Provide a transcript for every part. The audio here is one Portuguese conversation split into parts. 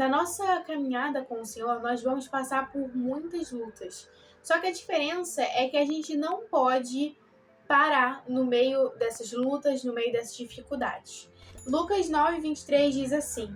na nossa caminhada com o Senhor, nós vamos passar por muitas lutas. Só que a diferença é que a gente não pode parar no meio dessas lutas, no meio dessas dificuldades. Lucas 9:23 diz assim: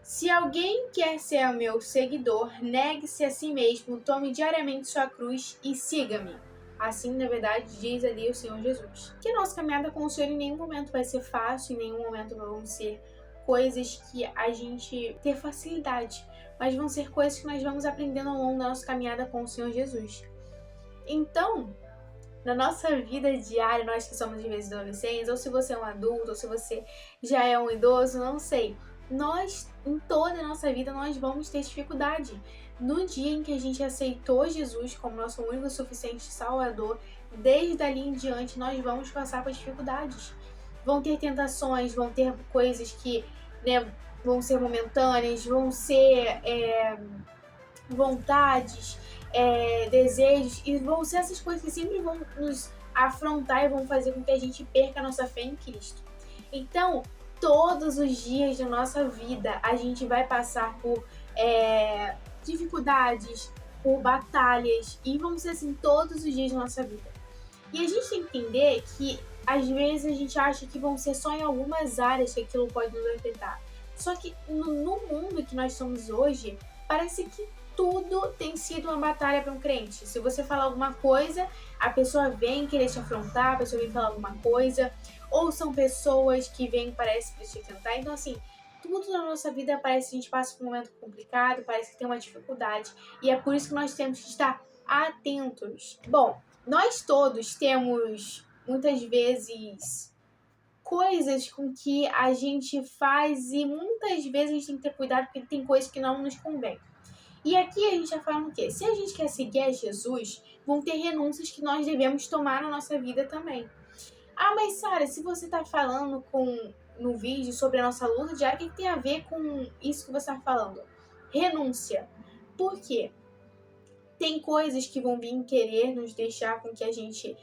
se alguém quer ser o meu seguidor, negue-se a si mesmo, tome diariamente sua cruz e siga-me. Assim, na verdade, diz ali o Senhor Jesus. Que a nossa caminhada com o Senhor em nenhum momento vai ser fácil, em nenhum momento vão ser coisas que a gente ter facilidade, mas vão ser coisas que nós vamos aprendendo ao longo da nossa caminhada com o Senhor Jesus. Então, na nossa vida diária, nós que somos de vezes adolescentes, ou se você é um adulto, ou se você já é um idoso, não sei. Nós, em toda a nossa vida, nós vamos ter dificuldade. No dia em que a gente aceitou Jesus como nosso único e suficiente Salvador, desde ali em diante, nós vamos passar por dificuldades. Vão ter tentações, vão ter coisas que, né, vão ser momentâneas, vão ser vontades, desejos, e vão ser essas coisas que sempre vão nos afrontar e vão fazer com que a gente perca a nossa fé em Cristo. Então, todos os dias da nossa vida, a gente vai passar por dificuldades, por batalhas, e vão ser assim todos os dias da nossa vida. E a gente tem que entender que, às vezes, a gente acha que vão ser só em algumas áreas que aquilo pode nos afetar. Só que no mundo que nós somos hoje, parece que tudo tem sido uma batalha para um crente. Se você falar alguma coisa, a pessoa vem querer te afrontar, a pessoa vem falar alguma coisa, ou são pessoas que vêm, parece, para te tentar. Então, assim, tudo na nossa vida parece que a gente passa por um momento complicado, parece que tem uma dificuldade, e é por isso que nós temos que estar atentos. Bom, nós todos temos, muitas vezes, coisas com que a gente faz e muitas vezes a gente tem que ter cuidado porque tem coisas que não nos convêm. E aqui a gente está falando o quê? Se a gente quer seguir a Jesus, vão ter renúncias que nós devemos tomar na nossa vida também. Ah, mas Sara, se você está falando no vídeo sobre a nossa luta diária, o que tem a ver com isso que você está falando? Renúncia. Por quê? Tem coisas que vão vir querer nos deixar com que a gente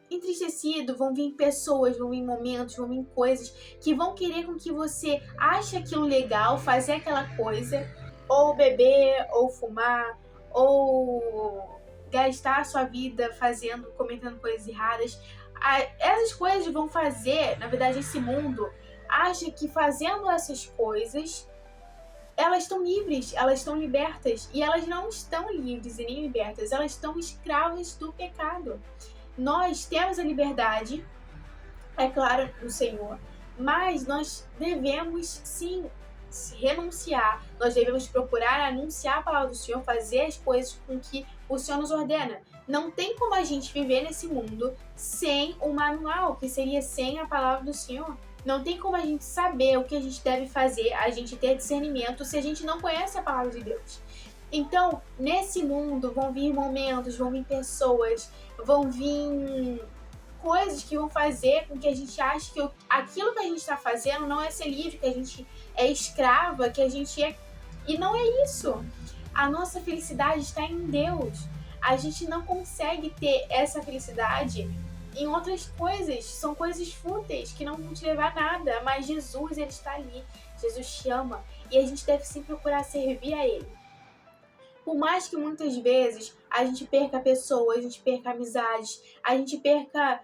entristecido, vão vir pessoas, vão vir momentos, vão vir coisas que vão querer com que você ache aquilo legal, fazer aquela coisa, ou beber, ou fumar, ou gastar a sua vida cometendo coisas erradas. Essas coisas vão fazer, na verdade, esse mundo acha que fazendo essas coisas elas estão livres, elas estão libertas, e elas não estão livres e nem libertas, elas estão escravas do pecado. Nós temos a liberdade, é claro, no Senhor, mas nós devemos sim renunciar, nós devemos procurar anunciar a palavra do Senhor, fazer as coisas com que o Senhor nos ordena. Não tem como a gente viver nesse mundo sem o manual, que seria sem a palavra do Senhor. Não tem como a gente saber o que a gente deve fazer, a gente ter discernimento, se a gente não conhece a palavra de Deus. Então, nesse mundo vão vir momentos, vão vir pessoas, vão vir coisas que vão fazer com que a gente ache que aquilo que a gente está fazendo não é ser livre, que a gente é escrava, que a gente é... E não é isso. A nossa felicidade está em Deus. A gente não consegue ter essa felicidade em outras coisas. São coisas fúteis que não vão te levar a nada. Mas Jesus, Ele está ali. Jesus te ama. E a gente deve sempre procurar servir a Ele. Por mais que muitas vezes a gente perca pessoas, a gente perca amizades, a gente perca,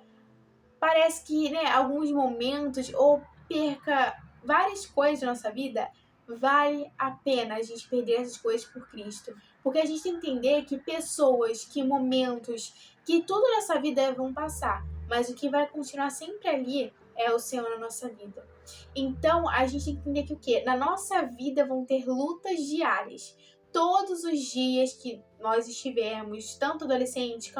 parece que, né, alguns momentos, ou perca várias coisas na nossa vida, vale a pena a gente perder essas coisas por Cristo. Porque a gente tem que entender que pessoas, que momentos, que tudo nessa vida vão passar, mas o que vai continuar sempre ali é o Senhor na nossa vida. Então, a gente tem que entender que o quê? Na nossa vida vão ter lutas diárias. Todos os dias que nós estivermos, tanto adolescentes,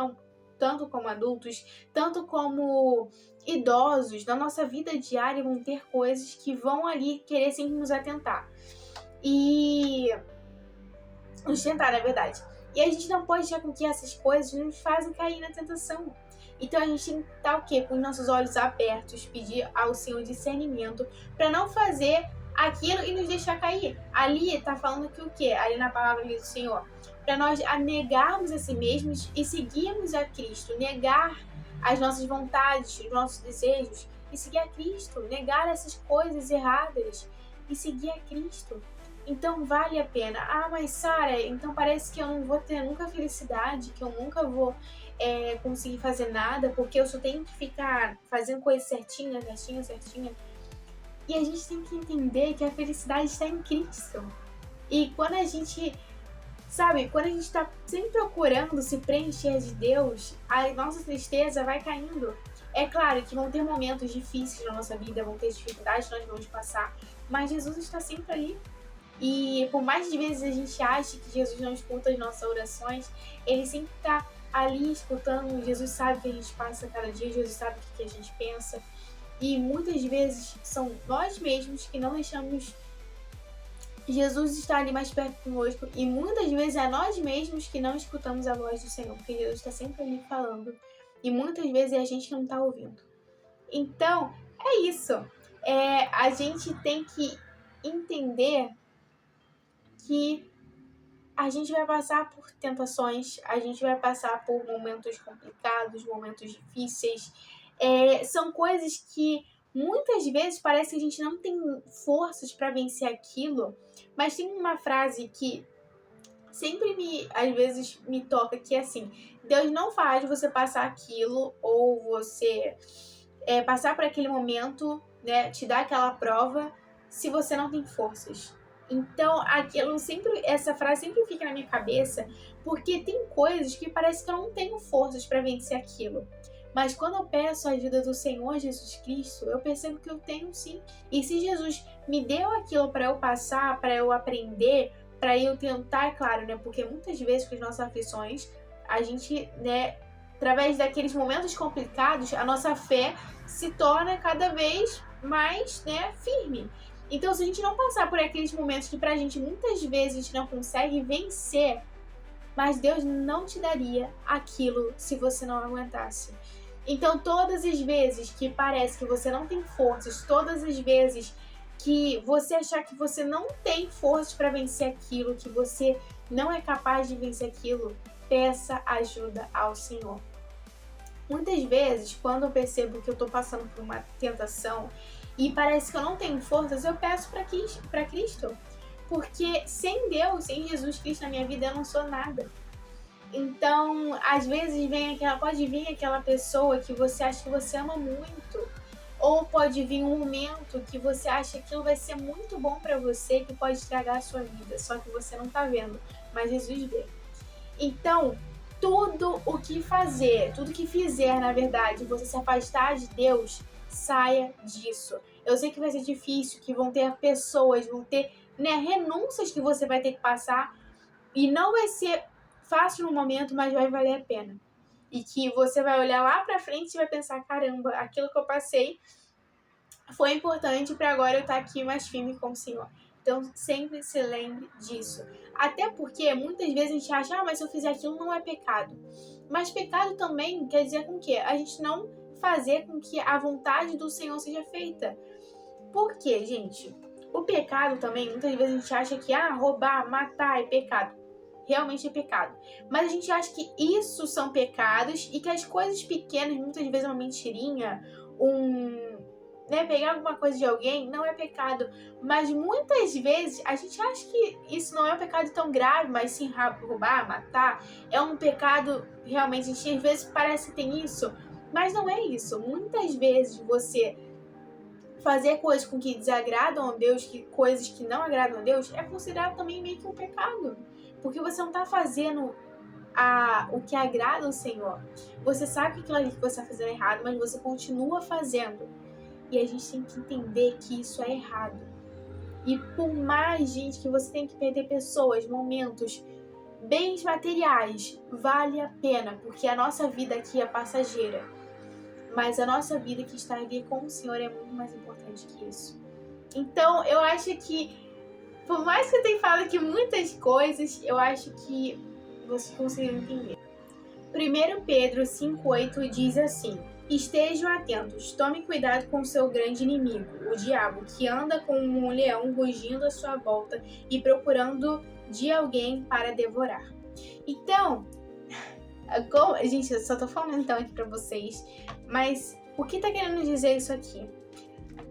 tanto como adultos, tanto como idosos, na nossa vida diária vão ter coisas que vão ali querer sempre nos atentar. E nos tentar, na verdade. E a gente não pode deixar com que essas coisas nos façam cair na tentação. Então a gente tem que estar o quê? Com os nossos olhos abertos, pedir ao Senhor discernimento para não fazer aquilo e nos deixar cair. Ali está falando que o quê? Ali na palavra do Senhor, para nós negarmos a si mesmos e seguirmos a Cristo, negar as nossas vontades, os nossos desejos e seguir a Cristo, negar essas coisas erradas. e seguir a Cristo. Então vale a pena. Ah, mas Sara, então parece que eu não vou ter nunca felicidade, que eu nunca vou conseguir fazer nada, porque eu só tenho que ficar fazendo coisas certinha. E a gente tem que entender que a felicidade está em Cristo. E quando a gente, quando a gente está sempre procurando se preencher de Deus, a nossa tristeza vai caindo. É claro que vão ter momentos difíceis na nossa vida, vão ter dificuldades que nós vamos passar, mas Jesus está sempre ali. E por mais de vezes a gente ache que Jesus não escuta as nossas orações, Ele sempre está ali escutando. Jesus sabe o que a gente passa cada dia, Jesus sabe o que a gente pensa. E muitas vezes são nós mesmos que não deixamos Jesus estar ali mais perto conosco. E muitas vezes é nós mesmos que não escutamos a voz do Senhor, porque Jesus está sempre ali falando. E muitas vezes é a gente que não está ouvindo. Então, é isso. A gente tem que entender que a gente vai passar por tentações, a gente vai passar por momentos complicados, momentos difíceis. São coisas que muitas vezes parece que a gente não tem forças para vencer aquilo, mas tem uma frase que sempre às vezes me toca, que é assim: Deus não faz você passar aquilo ou você passar por aquele momento, né, te dar aquela prova, se você não tem forças. Então, essa frase sempre fica na minha cabeça, porque tem coisas que parece que eu não tenho forças para vencer aquilo. Mas quando eu peço a ajuda do Senhor Jesus Cristo, eu percebo que eu tenho sim. E se Jesus me deu aquilo para eu passar, para eu aprender, para eu tentar, claro, né? Porque muitas vezes com as nossas aflições, a gente, né, através daqueles momentos complicados, a nossa fé se torna cada vez mais, né, firme. Então, se a gente não passar por aqueles momentos que pra gente muitas vezes a gente não consegue vencer, mas Deus não te daria aquilo se você não aguentasse. Então, todas as vezes que parece que você não tem forças, todas as vezes que você achar que você não tem forças para vencer aquilo, que você não é capaz de vencer aquilo, peça ajuda ao Senhor. Muitas vezes, quando eu percebo que eu estou passando por uma tentação e parece que eu não tenho forças, eu peço para Cristo. Porque sem Deus, sem Jesus Cristo na minha vida, eu não sou nada. Então, às vezes pode vir aquela pessoa que você acha que você ama muito, ou pode vir um momento que você acha que aquilo vai ser muito bom para você, que pode estragar a sua vida, só que você não tá vendo, mas Jesus vê. Então, tudo o que fazer, tudo que fizer, na verdade, você se afastar de Deus, saia disso. Eu sei que vai ser difícil, que vão ter pessoas, vão ter, né, renúncias que você vai ter que passar, e não vai ser fácil no momento, mas vai valer a pena. E que você vai olhar lá pra frente e vai pensar: caramba, aquilo que eu passei foi importante para agora eu estar aqui mais firme com o Senhor. Então, sempre se lembre disso. Até porque muitas vezes a gente acha: mas se eu fizer aquilo não é pecado. Mas pecado também quer dizer com que a gente não fazer com que a vontade do Senhor seja feita. Por quê, gente? O pecado também, muitas vezes a gente acha que roubar, matar é pecado. Realmente é pecado. Mas a gente acha que isso são pecados e que as coisas pequenas, muitas vezes uma mentirinha, pegar alguma coisa de alguém, não é pecado. Mas muitas vezes a gente acha que isso não é um pecado tão grave, mas sim roubar, matar, é um pecado realmente. A gente às vezes parece que tem isso, mas não é isso. Muitas vezes você fazer coisas com que desagradam a Deus, coisas que não agradam a Deus, é considerado também meio que um pecado. Porque você não está fazendo o que agrada ao Senhor. Você sabe que aquilo ali que você está fazendo é errado, mas você continua fazendo. E a gente tem que entender que isso é errado. E por mais, gente, que você tem que perder pessoas, momentos, bens materiais, vale a pena, porque a nossa vida aqui é passageira. Mas a nossa vida que está ali com o Senhor é muito mais importante que isso. Então, eu acho que, por mais que eu tenha falado aqui muitas coisas, eu acho que vocês conseguiram entender. 1 Pedro 5,8 diz assim: estejam atentos, tome cuidado com o seu grande inimigo, o diabo, que anda como um leão rugindo à sua volta e procurando de alguém para devorar. Então, gente, eu só tô falando então aqui pra vocês, mas o que tá querendo dizer isso aqui?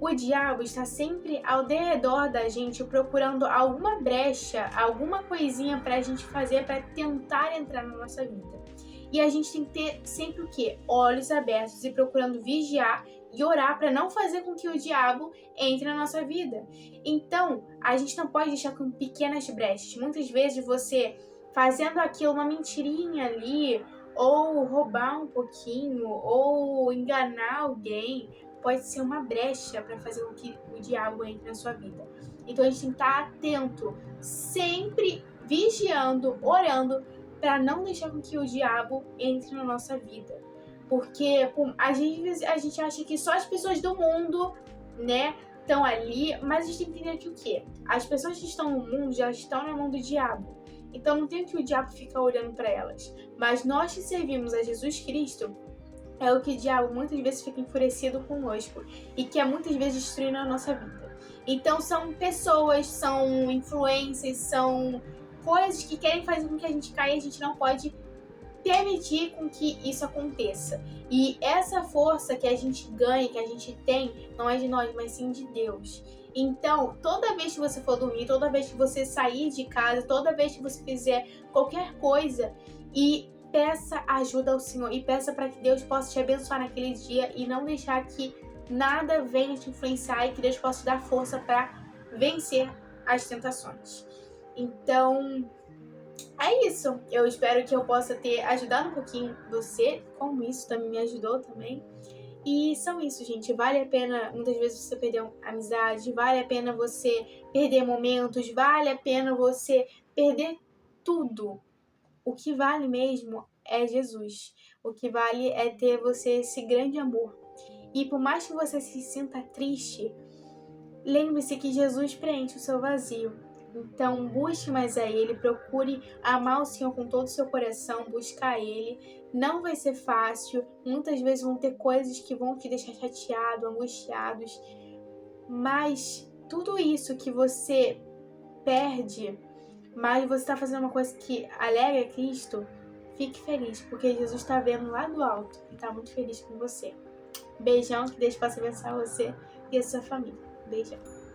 O diabo está sempre ao redor da gente procurando alguma brecha, alguma coisinha pra gente fazer pra tentar entrar na nossa vida. E a gente tem que ter sempre o quê? Olhos abertos e procurando vigiar e orar para não fazer com que o diabo entre na nossa vida. Então, a gente não pode deixar com pequenas brechas. Muitas vezes você fazendo aquilo, uma mentirinha ali, ou roubar um pouquinho, ou enganar alguém, pode ser uma brecha para fazer com que o diabo entre na sua vida. Então a gente tem que estar atento, sempre vigiando, orando, para não deixar com que o diabo entre na nossa vida. Porque às vezes a gente acha que só as pessoas do mundo, né, estão ali, mas a gente tem que entender que o quê? As pessoas que estão no mundo já estão na mão do diabo. Então não tem que o diabo ficar olhando para elas. Mas nós que servimos a Jesus Cristo, é o que o diabo muitas vezes fica enfurecido conosco e quer muitas vezes destruir a nossa vida. Então são pessoas, são influências, são coisas que querem fazer com que a gente caia e a gente não pode permitir com que isso aconteça. E essa força que a gente ganha, que a gente tem, não é de nós, mas sim de Deus. Então, toda vez que você for dormir, toda vez que você sair de casa, toda vez que você fizer qualquer coisa, e peça ajuda ao Senhor e peça para que Deus possa te abençoar naquele dia e não deixar que nada venha te influenciar e que Deus possa te dar força para vencer as tentações. Então, é isso. Eu espero que eu possa ter ajudado um pouquinho você, como isso também me ajudou também. E são isso, gente. Vale a pena, muitas vezes, você perder amizade, vale a pena você perder momentos, vale a pena você perder tudo. O que vale mesmo é Jesus. O que vale é ter você esse grande amor. E por mais que você se sinta triste, lembre-se que Jesus preenche o seu vazio. Então, busque mais a Ele, procure amar o Senhor com todo o seu coração, buscar Ele. Não vai ser fácil, muitas vezes vão ter coisas que vão te deixar chateado, angustiados, mas tudo isso que você perde, mas você está fazendo uma coisa que alegra Cristo, fique feliz, porque Jesus está vendo lá do alto e está muito feliz com você. Beijão, que Deus possa abençoar você e a sua família. Beijão.